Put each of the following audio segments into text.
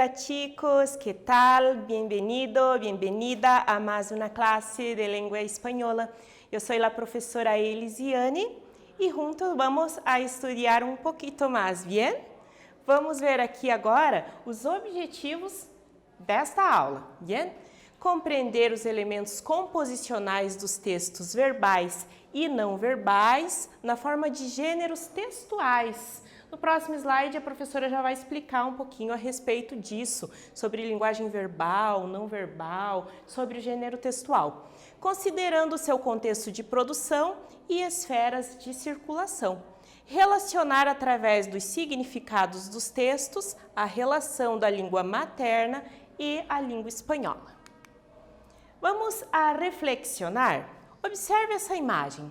Hola chicos, ¿qué tal? Bienvenido, bienvenida a más una clase de lengua española. Yo soy la profesora Elisiane y juntos vamos a estudiar um pouquinho mais, bien? Vamos ver aqui agora os objetivos desta aula, bien? Compreender os elementos composicionais dos textos verbais e não verbais na forma de gêneros textuais. No próximo slide, a professora já vai explicar um pouquinho a respeito disso, sobre linguagem verbal, não verbal, sobre o gênero textual, considerando o seu contexto de produção e esferas de circulação. Relacionar através dos significados dos textos a relação da língua materna e a língua espanhola. Vamos a reflexionar. Observe essa imagem.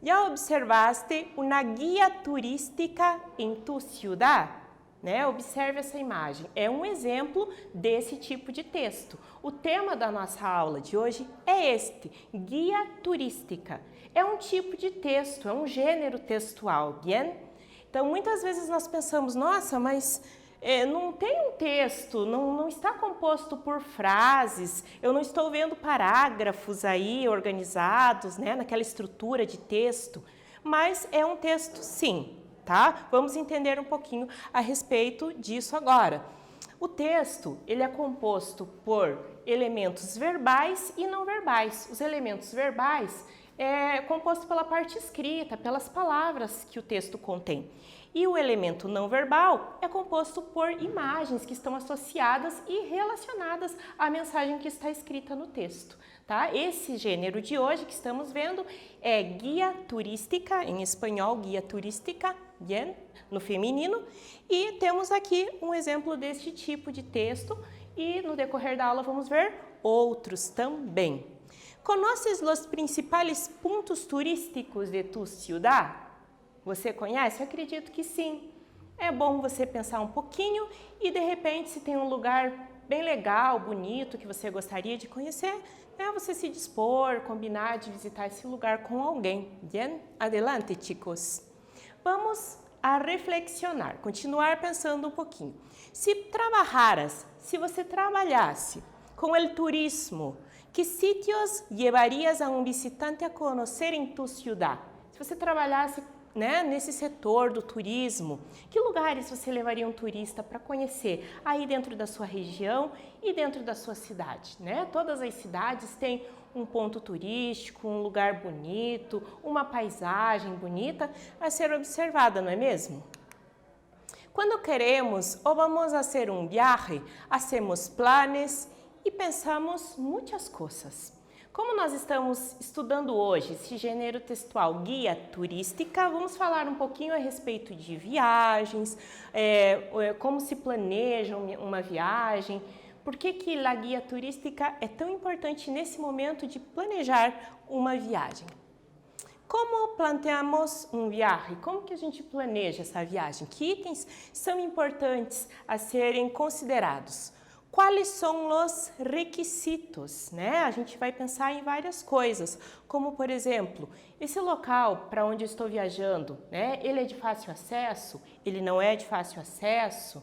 Já observaste uma guia turística em tu ciudad? Né? Observe essa imagem. É um exemplo desse tipo de texto. O tema da nossa aula de hoje é este, guia turística. É um tipo de texto, é um gênero textual, bien? Então, muitas vezes nós pensamos, nossa, mas não tem um texto, não está composto por frases, eu não estou vendo parágrafos aí organizados, né, naquela estrutura de texto, mas é um texto sim, tá? Vamos entender um pouquinho a respeito disso agora. O texto, ele é composto por elementos verbais e não verbais. Os elementos verbais é composto pela parte escrita, pelas palavras que o texto contém. E o elemento não verbal é composto por imagens que estão associadas e relacionadas à mensagem que está escrita no texto. Tá? Esse gênero de hoje que estamos vendo é guia turística, em espanhol, guia turística, bien, no feminino. E temos aqui um exemplo deste tipo de texto e no decorrer da aula vamos ver outros também. Conoces los principais pontos turísticos de tu ciudad? Você conhece? Acredito que sim. É bom você pensar um pouquinho e de repente se tem um lugar bem legal, bonito, que você gostaria de conhecer, né, você se dispor, combinar de visitar esse lugar com alguém. Bien? Adelante, chicos. Vamos a reflexionar, continuar pensando um pouquinho. Se você trabalhasse com o turismo, que sítios llevarías a um visitante a conhecer em tu ciudad? Se você trabalhasse nesse setor do turismo, que lugares você levaria um turista para conhecer aí dentro da sua região e dentro da sua cidade, né? Todas as cidades têm um ponto turístico, um lugar bonito, uma paisagem bonita a ser observada, não é mesmo? Quando queremos ou vamos fazer um viaje, hacemos planes e pensamos muitas coisas. Como nós estamos estudando hoje esse gênero textual guia turística, vamos falar um pouquinho a respeito de viagens, como se planeja uma viagem, por que a guia turística é tão importante nesse momento de planejar uma viagem. Como planteamos um viagem? Como que a gente planeja essa viagem? Que itens são importantes a serem considerados? Quais são os requisitos, né? A gente vai pensar em várias coisas, como por exemplo, esse local para onde eu estou viajando, né? Ele é de fácil acesso? Ele não é de fácil acesso?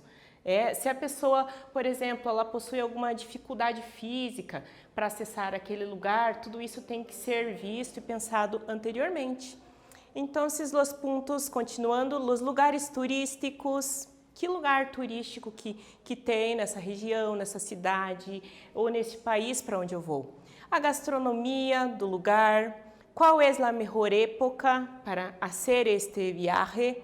Se a pessoa, por exemplo, ela possui alguma dificuldade física para acessar aquele lugar, tudo isso tem que ser visto e pensado anteriormente. Então, os pontos, continuando, os lugares turísticos. Que lugar turístico que tem nessa região, nessa cidade ou nesse país para onde eu vou? A gastronomia do lugar, qual é a melhor época para fazer este viaje?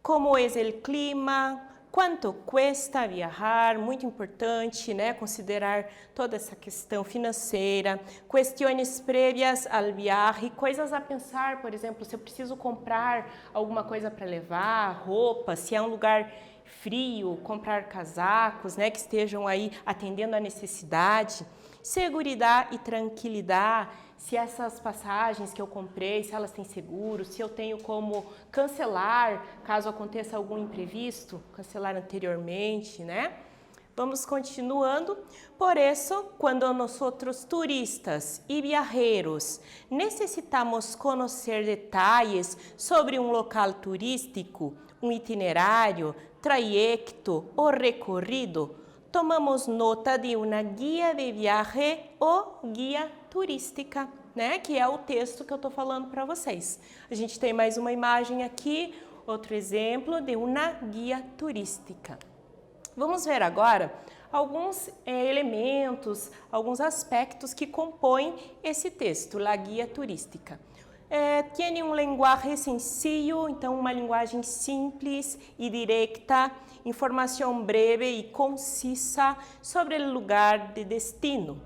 Como é o clima? Quanto cuesta viajar? Muito importante, né? Considerar toda essa questão financeira, questões prévias ao viaje, coisas a pensar, por exemplo, se eu preciso comprar alguma coisa para levar, roupa, se é um lugar frio, comprar casacos, né, que estejam aí atendendo à necessidade, seguridade e tranquilidade, se essas passagens que eu comprei, se elas têm seguro, se eu tenho como cancelar caso aconteça algum imprevisto, cancelar anteriormente, né? Vamos continuando. Por isso, quando nós turistas e viajeros necessitamos conhecer detalhes sobre um local turístico, um itinerário, trayecto ou recorrido, tomamos nota de uma guia de viagem ou guia turística, né? Que é o texto que eu estou falando para vocês. A gente tem mais uma imagem aqui, outro exemplo de uma guia turística. Vamos ver agora alguns elementos, alguns aspectos que compõem esse texto, a guia turística. Tem um linguagem sencillo, então uma linguagem simples e direta, informação breve e concisa sobre o lugar de destino.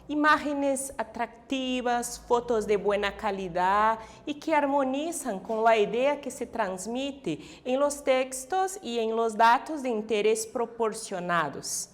Imágenes atractivas, fotos de boa qualidade e que harmonizam com a ideia que se transmite em los textos e em los dados de interesse proporcionados.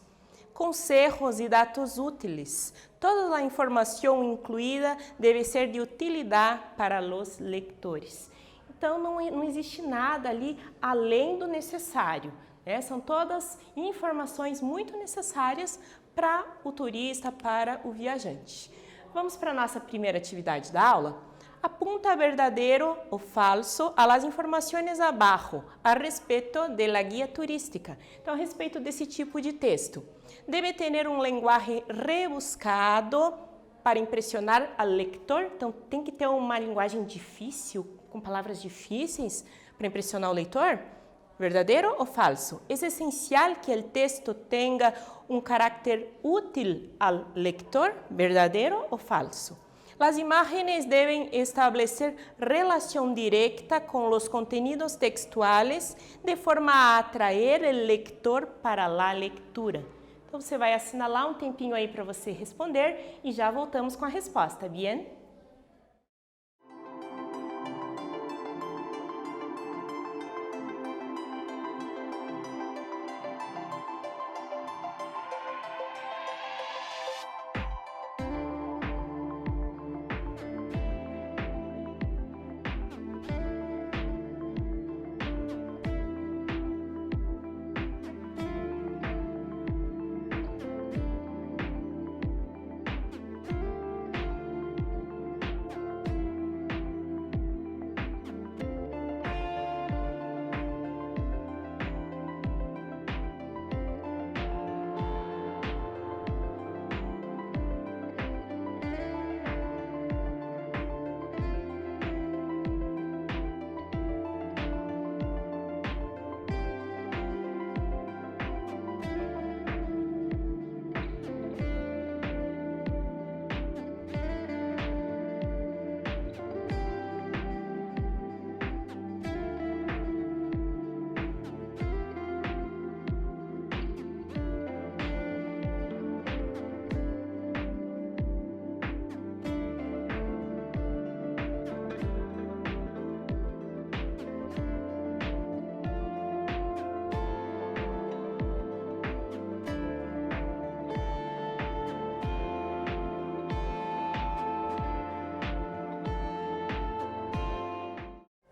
Consejos e dados úteis. Toda a informação incluída deve ser de utilidade para os leitores. Então, não existe nada ali além do necessário, né? São todas informações muito necessárias para o turista, para o viajante. Vamos para a nossa primeira atividade da aula? Apunta verdadeiro ou falso a las informações abaixo a respeito de la guia turística. Então, a respeito desse tipo de texto. Deve ter um linguagem rebuscado para impressionar ao leitor. Então, tem que ter uma linguagem difícil, com palavras difíceis, para impressionar o leitor? Verdadeiro ou falso? É essencial que o texto tenha um caráter útil ao leitor? Verdadeiro ou falso? As imagens devem estabelecer relação direta com os conteúdos textuais de forma a atrair o leitor para a leitura. Então, você vai assinalar um tempinho aí para você responder e já voltamos com a resposta, bien?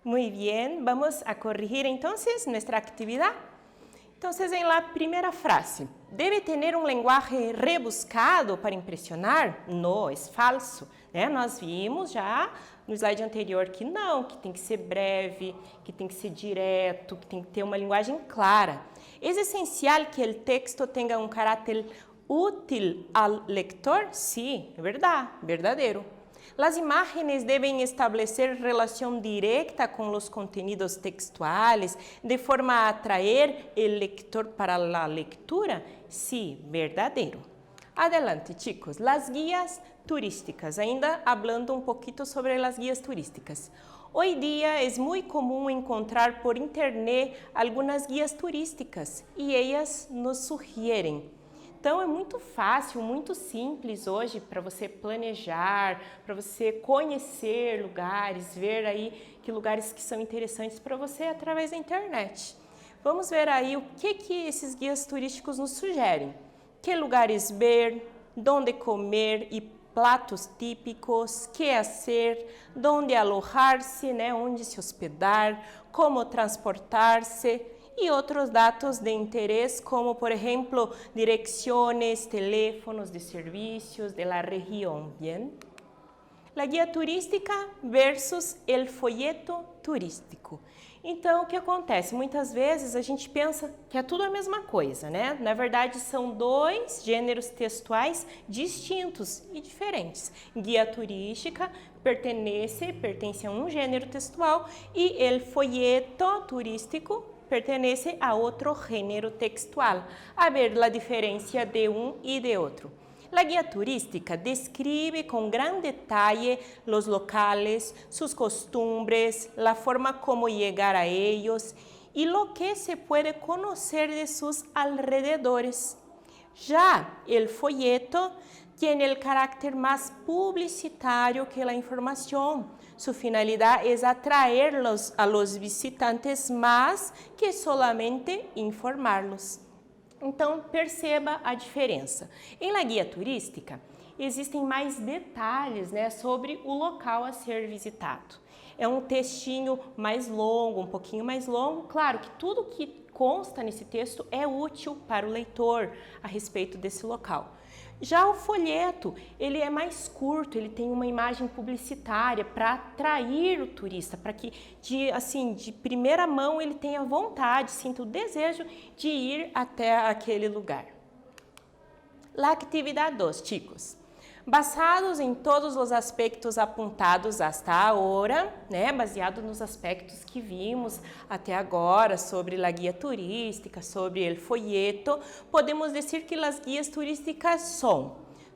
Muy bien, vamos a corregir entonces nuestra actividad. Entonces, en la primera frase, ¿debe tener un lenguaje rebuscado para impressionar? No, é falso, né? Nós vimos já no slide anterior que não, que tem que ser breve, que tem que ser direto, que tem que ter uma linguagem clara. É essencial que o texto tenha um caráter útil ao leitor? Sim, é verdade, verdadeiro. Las imágenes deben establecer relación directa con los contenidos textuales de forma a atraer el lector para la lectura? Sí, verdadero. Adelante, chicos. Las guías turísticas. Ainda hablando un poquito sobre las guías turísticas. Hoy día es muy común encontrar por internet algunas guías turísticas y ellas nos sugieren. Então, é muito fácil, muito simples hoje para você planejar, para você conhecer lugares, ver aí que lugares que são interessantes para você através da internet. Vamos ver aí o que esses guias turísticos nos sugerem. Que lugares ver, onde comer e pratos típicos, que fazer, onde alojar-se, né, onde se hospedar, como transportar-se, e outros dados de interesse, como, por exemplo, direções, teléfonos de serviços de la região, bien? La guía turística versus el folleto turístico. Então, o que acontece? Muitas vezes a gente pensa que é tudo a mesma coisa, né? Na verdade, são dois gêneros textuais distintos e diferentes. Guia turística pertence a um gênero textual e el folheto turístico pertence a outro gênero textual. A ver a diferença de um e de outro. La guía turística describe con gran detalle los locales, sus costumbres, la forma como llegar a ellos y lo que se puede conocer de sus alrededores. Ya el folleto tiene el carácter más publicitario que la información. Su finalidad es atraerlos a los visitantes más que solamente informarlos. Então, perceba a diferença. Em La Guia Turística, existem mais detalhes, né, sobre o local a ser visitado. É um textinho mais longo, um pouquinho mais longo. Claro que tudo que consta nesse texto é útil para o leitor a respeito desse local. Já o folheto, ele é mais curto, ele tem uma imagem publicitária para atrair o turista, para que de primeira mão ele tenha vontade, sinta o desejo de ir até aquele lugar. La actividad 2, chicos. Basados em todos os aspectos apontados hasta agora, né, baseado nos aspectos que vimos até agora sobre a guia turística, sobre el folheto, podemos dizer que as guias turísticas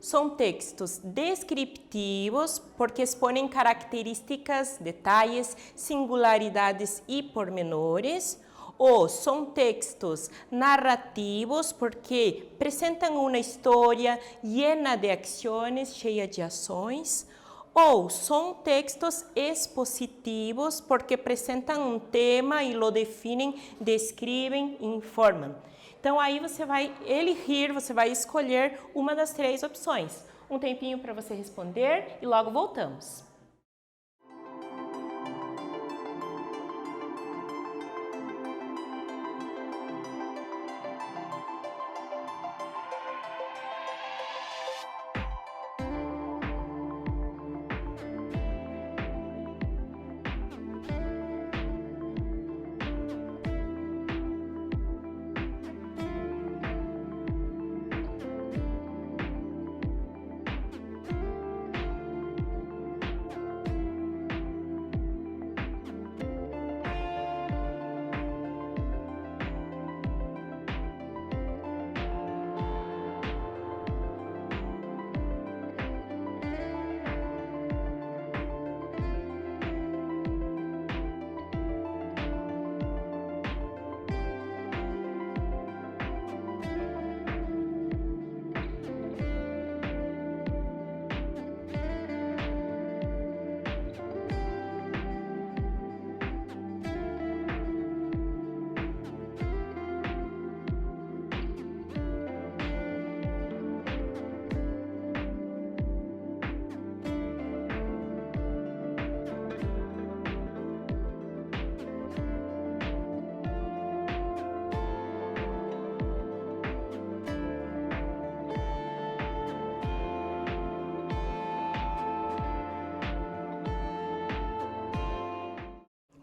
são textos descriptivos porque expõem características, detalhes, singularidades e pormenores. Ou são textos narrativos porque apresentam uma história llena de ações, cheia de ações. Ou são textos expositivos porque apresentam um tema e lo definem, descrevem e informam. Então aí você vai elegir, você vai escolher uma das três opções. Um tempinho para você responder e logo voltamos.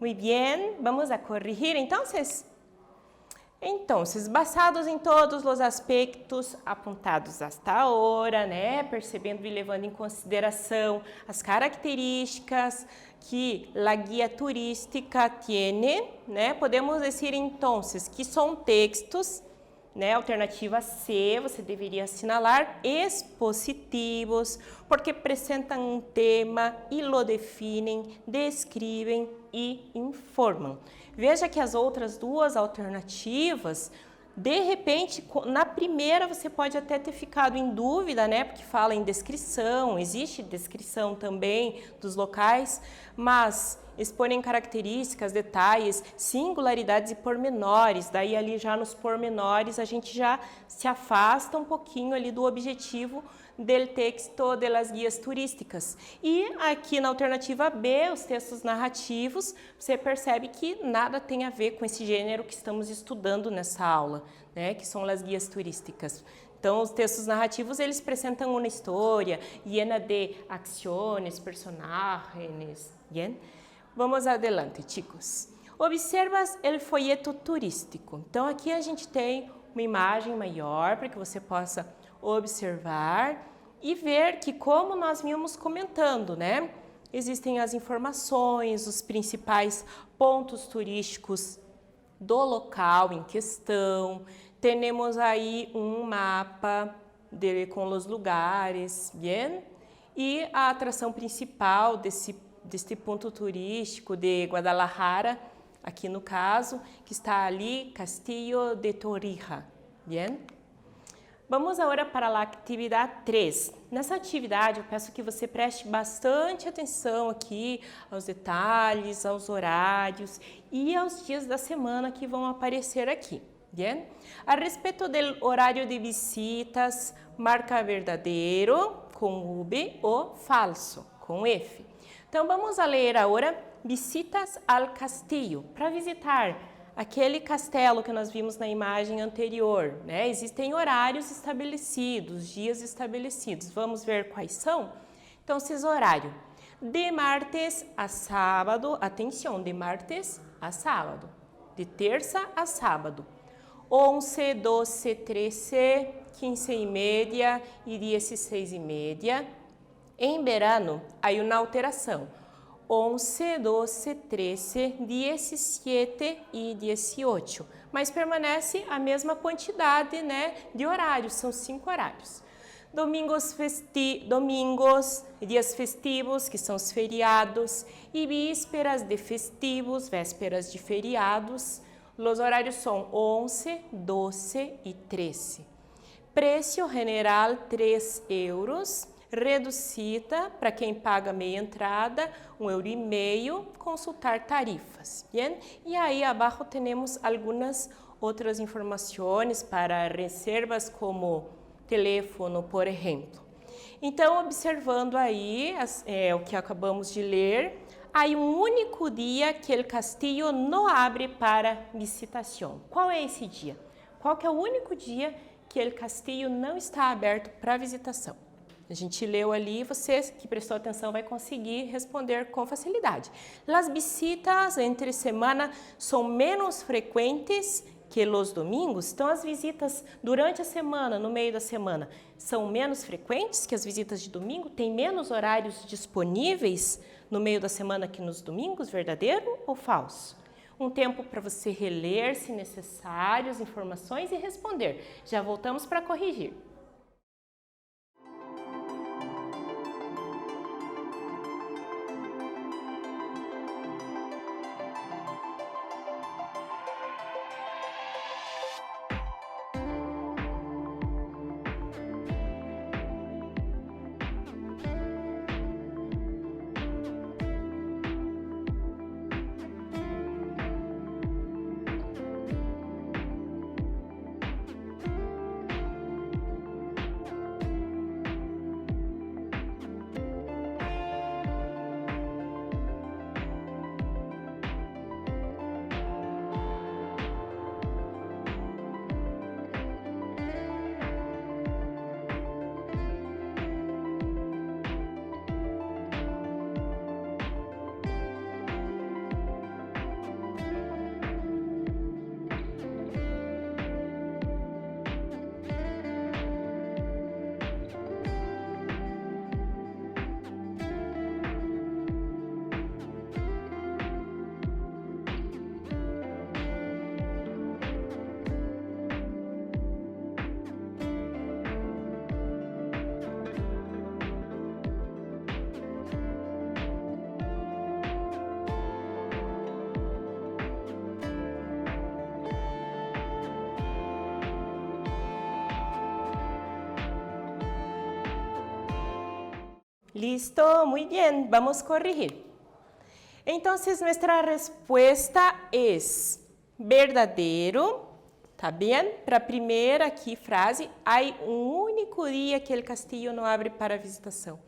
Muy bien, vamos a corrigir entonces. Entonces, basados em todos os aspectos apontados hasta agora, né, percebendo e levando em consideração as características que a guia turística tiene, né, podemos dizer entonces que são textos, né, alternativa C, você deveria assinalar, expositivos, porque apresentam um tema e lo definem, descrevem e informam. Veja que as outras duas alternativas, de repente, na primeira você pode até ter ficado em dúvida, né? Porque fala em descrição, existe descrição também dos locais, mas expõem características, detalhes, singularidades e pormenores. Daí ali já nos pormenores a gente já se afasta um pouquinho ali do objetivo del texto de las guias turísticas. E aqui na alternativa B, os textos narrativos, você percebe que nada tem a ver com esse gênero que estamos estudando nessa aula, né, que são as guias turísticas. Então, os textos narrativos, eles apresentam uma história llena de acciones, personagens, bien? Vamos adelante, chicos. Observas o folheto turístico. Então, aqui a gente tem uma imagem maior para que você possa observar e ver que, como nós vínhamos comentando, né? Existem as informações, os principais pontos turísticos do local em questão. Temos aí um mapa com os lugares, bien? E a atração principal deste ponto turístico de Guadalajara, aqui no caso, que está ali, Castillo de Torija, bien? Vamos agora para a atividade 3. Nessa atividade, eu peço que você preste bastante atenção aqui aos detalhes, aos horários e aos dias da semana que vão aparecer aqui. Bien? A respeito do horário de visitas, marca verdadeiro com V ou falso com F. Então, vamos a ler agora visitas al castillo, para visitar aquele castelo que nós vimos na imagem anterior, né? Existem horários estabelecidos, dias estabelecidos. Vamos ver quais são? Então, esses horários. De martes a sábado, atenção, de martes a sábado. De terça a sábado. 11, 12, 13, 15 e media e 16 e media. Em verano, há uma alteração. 11, 12, 13, 17 e 18. Mas permanece a mesma quantidade, né, de horários, são 5 horários. Domingos, dias festivos, que são os feriados, e vísperas de festivos, vésperas de feriados. Os horários são 11, 12 e 13. Preço general, 3 euros. Reduzida, para quem paga meia entrada, 1,5 euro, consultar tarifas. Bien? E aí abaixo temos algumas outras informações para reservas como teléfono, por exemplo. Então, observando aí o que acabamos de ler, há um único dia que o castillo não abre para visitação. Qual é esse dia? Qual que é o único dia que o castillo não está aberto para visitação? A gente leu ali, você que prestou atenção vai conseguir responder com facilidade. As visitas entre semana são menos frequentes que os domingos, então as visitas durante a semana, no meio da semana, são menos frequentes que as visitas de domingo? Tem menos horários disponíveis no meio da semana que nos domingos? Verdadeiro ou falso? Um tempo para você reler, se necessário, as informações e responder. Já voltamos para corrigir. Listo, muy bien, vamos a corregir. Entonces, nuestra respuesta es verdadero, ¿está bien? Para a primeira aqui frase, há um único dia que o castillo não abre para visitação.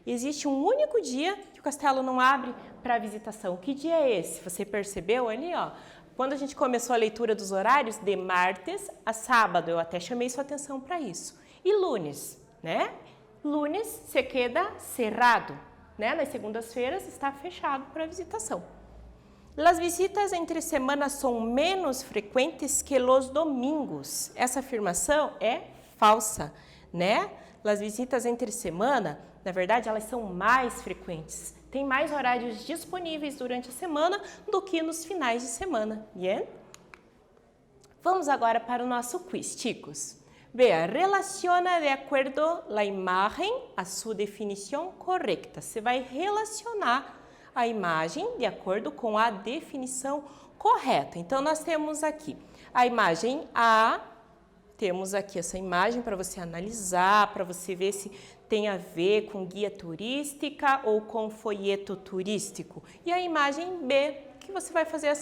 Existe um único dia que o castelo não abre para visitação. Que dia é esse? Você percebeu ali, ó? Quando a gente começou a leitura dos horários, de martes a sábado, eu até chamei sua atenção para isso. E lunes, né? Lunes se queda cerrado, né? Nas segundas-feiras está fechado para visitação. Las visitas entre semana são menos frequentes que los domingos. Essa afirmação é falsa, né? Las visitas entre semana, na verdade, elas são mais frequentes. Tem mais horários disponíveis durante a semana do que nos finais de semana, bien? Vamos agora para o nosso quiz, chicos. Vea, relaciona de acuerdo a imagem a sua definição correta. Você vai relacionar a imagem de acordo com a definição correta. Então, nós temos aqui a imagem A, temos aqui essa imagem para você analisar, para você ver se tem a ver com guia turística ou com folheto turístico. E a imagem B, que você vai fazer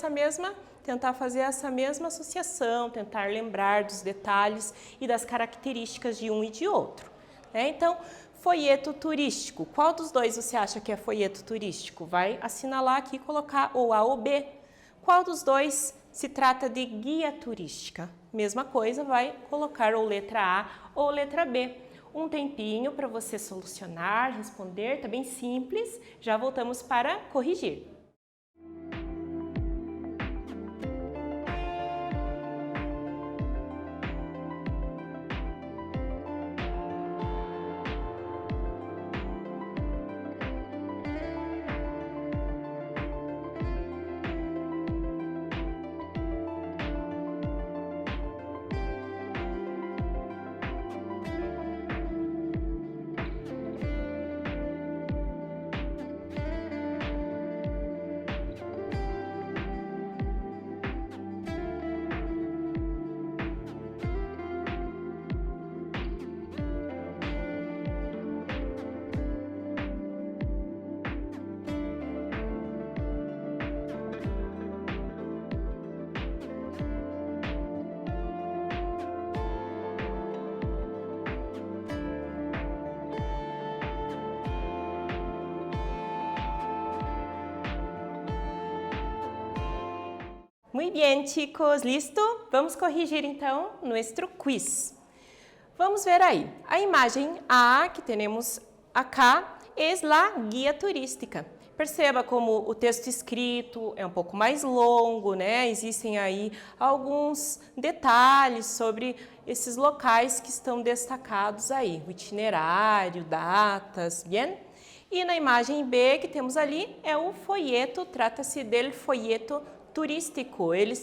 tentar fazer essa mesma associação, tentar lembrar dos detalhes e das características de um e de outro. Então, folheto turístico. Qual dos dois você acha que é folheto turístico? Vai assinalar aqui e colocar ou A ou B. Qual dos dois se trata de guia turística? Mesma coisa, vai colocar ou letra A ou letra B. Um tempinho para você solucionar, responder, tá bem simples. Já voltamos para corrigir. Muy bien, chicos, listo? Vamos corrigir então nosso quiz. Vamos ver aí. A imagem A que temos acá é a guia turística. Perceba como o texto escrito é um pouco mais longo, né? Existem aí alguns detalhes sobre esses locais que estão destacados aí, o itinerário, datas, bien? E na imagem B que temos ali é o folheto, trata-se del folheto turístico. Ele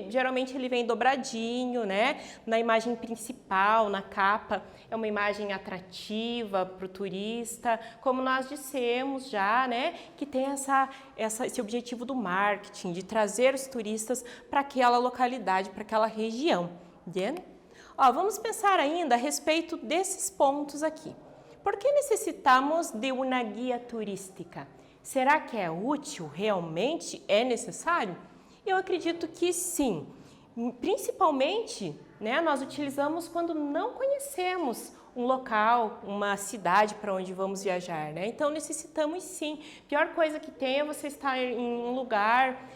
geralmente ele vem dobradinho, né? Na imagem principal, na capa, é uma imagem atrativa para o turista, como nós dissemos já, né? Que tem esse objetivo do marketing, de trazer os turistas para aquela localidade, para aquela região. Bien? Vamos pensar ainda a respeito desses pontos aqui. Por que necessitamos de uma guia turística? Será que é útil? Realmente é necessário? Eu acredito que sim. Principalmente, né, nós utilizamos quando não conhecemos um local, uma cidade para onde vamos viajar, né? Então necessitamos sim. Pior coisa que tem é você estar em um lugar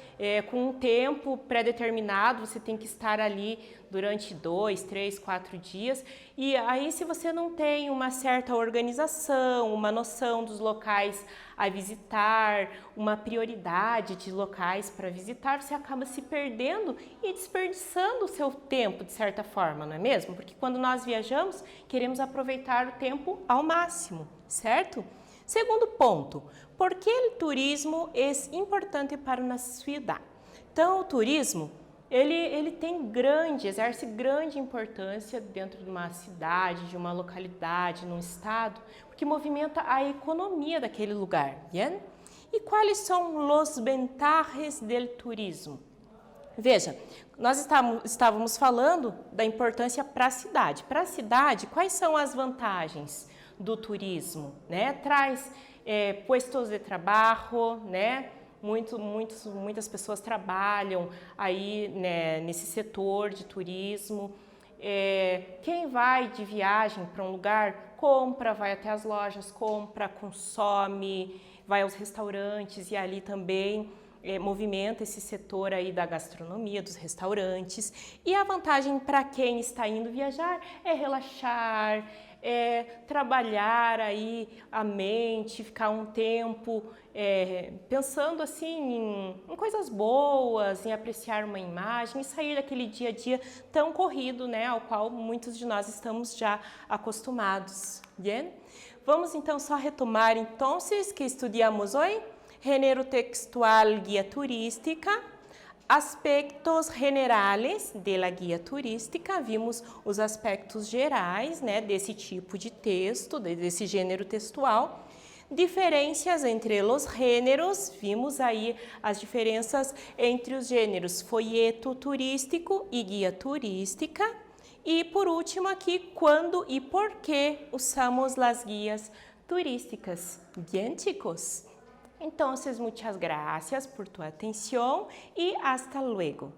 com um tempo pré-determinado, você tem que estar ali durante 2, 3, 4 dias. E aí, se você não tem uma certa organização, uma noção dos locais a visitar, uma prioridade de locais para visitar, você acaba se perdendo e desperdiçando o seu tempo, de certa forma, não é mesmo? Porque quando nós viajamos, queremos aproveitar o tempo ao máximo, certo? Segundo ponto, por que o turismo é importante para uma cidade? Então, o turismo, ele exerce grande importância dentro de uma cidade, de uma localidade, num estado, porque movimenta a economia daquele lugar, bien? E quais são os vantagens do turismo? Veja, nós estávamos falando da importância para a cidade. Para a cidade, quais são as vantagens do turismo, né? Traz puestos de trabalho, né? Muitas pessoas trabalham aí, né, nesse setor de turismo. Quem vai de viagem para um lugar, compra, vai até as lojas, compra, consome, vai aos restaurantes e ali também movimenta esse setor aí da gastronomia, dos restaurantes. E a vantagem para quem está indo viajar é relaxar, trabalhar aí a mente, ficar um tempo pensando assim em coisas boas, em apreciar uma imagem e sair daquele dia a dia tão corrido, né, ao qual muitos de nós estamos já acostumados. Bien? Vamos então só retomar então que estudamos hoje. Gênero textual, guia turística. Aspectos generales de la guia turística, vimos os aspectos gerais, né, desse tipo de texto, desse gênero textual. Diferenças entre os gêneros, vimos aí as diferenças entre os gêneros folheto turístico e guia turística. E por último aqui, quando e por que usamos as guias turísticas. Bien, chicos? Entonces, muchas gracias por tu atención y hasta luego.